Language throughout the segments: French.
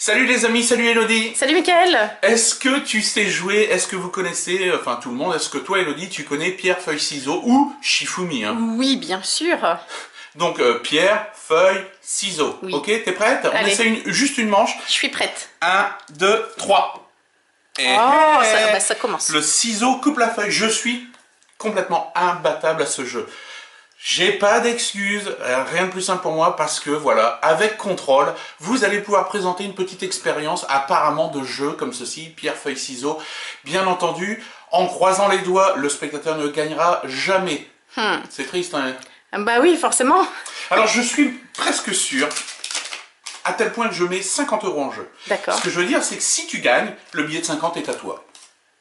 Salut les amis, salut Elodie. Salut Mickaël. Est-ce que tu sais jouer, est-ce que vous connaissez, enfin tout le monde, est-ce que toi Elodie tu connais pierre, feuille, ciseaux ou Shifumi hein? Oui, bien sûr. Donc pierre, feuille, ciseaux. Oui. Ok, t'es prête? On Allez. essaie juste une manche. Je suis prête. 1, 2, 3. Et Ça commence. le ciseau coupe la feuille. Je suis complètement imbattable à ce jeu. J'ai pas d'excuses, rien de plus simple pour moi parce que voilà, avec contrôle, vous allez pouvoir présenter une petite expérience apparemment de jeu comme ceci, pierre, feuille, ciseaux. Bien entendu, en croisant les doigts, le spectateur ne gagnera jamais. C'est triste, hein? Bah oui, forcément. Alors je suis presque sûr, à tel point que je mets 50 € en jeu. D'accord. Ce que je veux dire, c'est que si tu gagnes, le billet de 50 est à toi.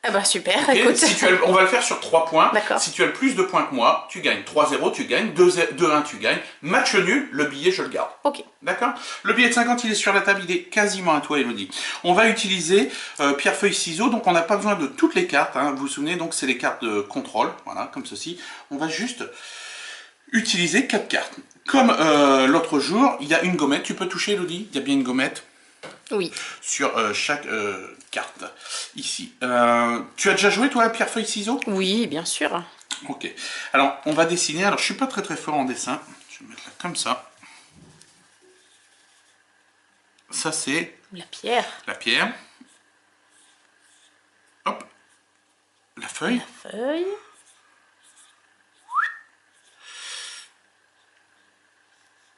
Ah bah super, Okay. écoute. Si on va le faire sur 3 points. D'accord. Si tu as le plus de points que moi, tu gagnes. 3-0, tu gagnes. 2-1, tu gagnes. Match nul, le billet, je le garde. Ok. D'accord? Le billet de 50, il est sur la table, il est quasiment à toi, Elodie. On va utiliser pierre, feuille, ciseaux. Donc, on n'a pas besoin de toutes les cartes. Hein. Vous vous souvenez, donc c'est les cartes de contrôle. Voilà, comme ceci. On va juste utiliser 4 cartes. Comme l'autre jour, il y a une gommette. Tu peux toucher, Elodie? Il y a bien une gommette. Oui. Sur chaque carte, ici. Tu as déjà joué, toi, à pierre, feuille, ciseaux? Oui, bien sûr. Ok. Alors, on va dessiner. Alors, je suis pas très fort en dessin. Je vais mettre là comme ça. Ça, c'est La pierre. la pierre. Hop. La feuille. La feuille.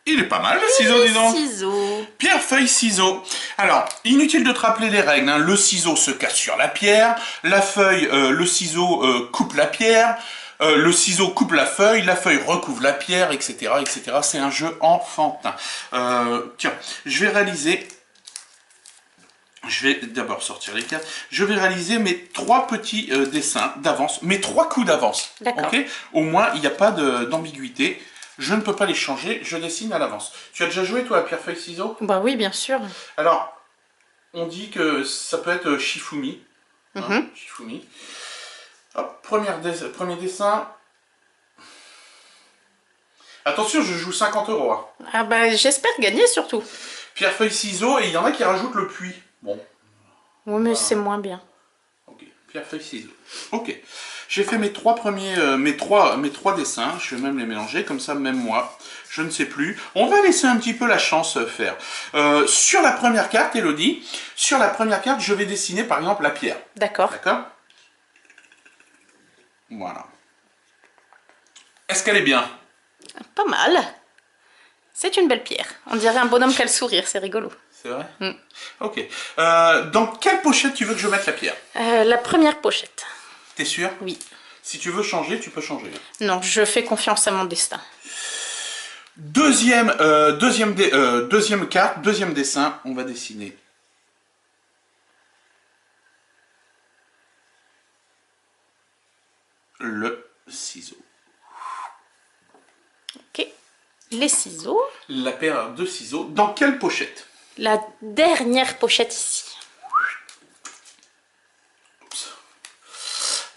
Il est pas mal, le ciseau, dis donc. Ciseaux. Pierre, feuille, ciseaux. Alors, inutile de te rappeler les règles. Hein. Le ciseau se casse sur la pierre. La feuille, le ciseau coupe la pierre. Le ciseau coupe la feuille recouvre la pierre, etc. etc. C'est un jeu enfantin. Tiens, je vais réaliser... Je vais d'abord sortir les cartes. Je vais réaliser mes 3 petits dessins d'avance. Mes 3 coups d'avance. D'accord. Okay. Au moins, il n'y a pas d'ambiguïté. Je ne peux pas les changer, je dessine à l'avance. Tu as déjà joué, toi, à pierre, feuille, ciseaux? Bah oui, bien sûr. Alors, on dit que ça peut être Shifumi. Hein, Shifumi. Hop, premier dessin. Attention, je joue 50 €. Hein. Ah bah j'espère gagner surtout. Pierre, feuille, ciseaux, et il y en a qui rajoutent le puits. Bon. Oui, mais c'est moins bien. Ok, pierre, feuille, ciseaux. Ok. J'ai fait mes 3 premiers, mes trois dessins. Je vais même les mélanger, comme ça, même moi, je ne sais plus. On va laisser un petit peu la chance faire. Sur la première carte, Elodie, sur la première carte, je vais dessiner, par exemple, la pierre. D'accord. D'accord? Voilà. Est-ce qu'elle est bien? Pas mal. C'est une belle pierre. On dirait un bonhomme qui a le sourire, c'est rigolo. C'est vrai? Ok. Dans quelle pochette tu veux que je mette la pierre? La première pochette. T'es sûr? Oui. Si tu veux changer, tu peux changer. Non, je fais confiance à mon destin. Deuxième carte, deuxième dessin, on va dessiner le ciseau. Ok. Les ciseaux. La paire de ciseaux. Dans quelle pochette? La dernière pochette ici.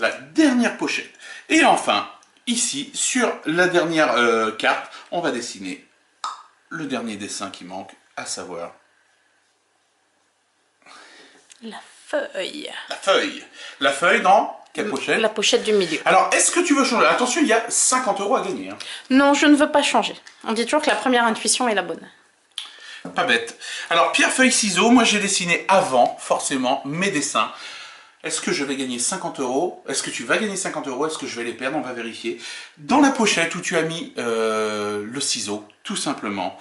La dernière pochette. Et enfin, ici, sur la dernière carte, on va dessiner le dernier dessin qui manque, à savoir La feuille. la feuille. La feuille dans quelle pochette? La pochette du milieu. Alors, est-ce que tu veux changer? Attention, il y a 50 € à gagner. Hein. Non, je ne veux pas changer. On dit toujours que la première intuition est la bonne. Pas bête. Alors, pierre, feuille, ciseaux, moi j'ai dessiné avant, forcément, mes dessins. Est-ce que je vais gagner 50 €? Est-ce que tu vas gagner 50 €? Est-ce que je vais les perdre? On va vérifier. Dans la pochette où tu as mis le ciseau, tout simplement,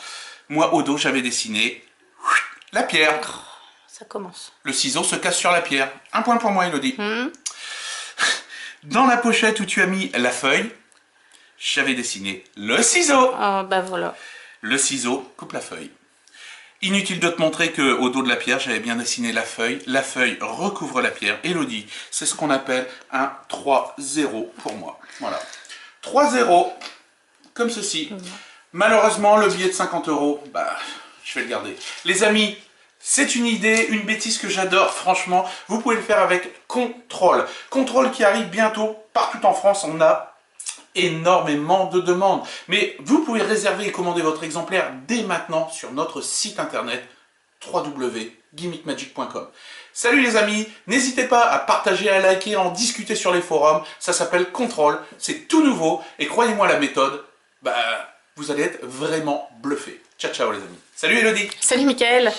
moi au dos j'avais dessiné la pierre. Ça commence. Le ciseau se casse sur la pierre. Un point pour moi, Elodie. Dans la pochette où tu as mis la feuille, j'avais dessiné le ciseau. Ah bah voilà. Le ciseau coupe la feuille. Inutile de te montrer qu'au dos de la pierre, j'avais bien dessiné la feuille. La feuille recouvre la pierre. Elodie, c'est ce qu'on appelle un 3-0 pour moi. Voilà. 3-0, comme ceci. Malheureusement, le billet de 50 €, bah, je vais le garder. Les amis, c'est une idée, une bêtise que j'adore, franchement. Vous pouvez le faire avec Contrôle. Contrôle qui arrive bientôt partout en France. On a énormément de demandes. Mais vous pouvez réserver et commander votre exemplaire dès maintenant sur notre site internet www.gimmickmagic.com. Salut les amis, n'hésitez pas à partager, à liker, à en discuter sur les forums. Ça s'appelle Control, c'est tout nouveau et croyez-moi la méthode, vous allez être vraiment bluffés. Ciao ciao les amis. Salut Elodie. Salut Mickaël.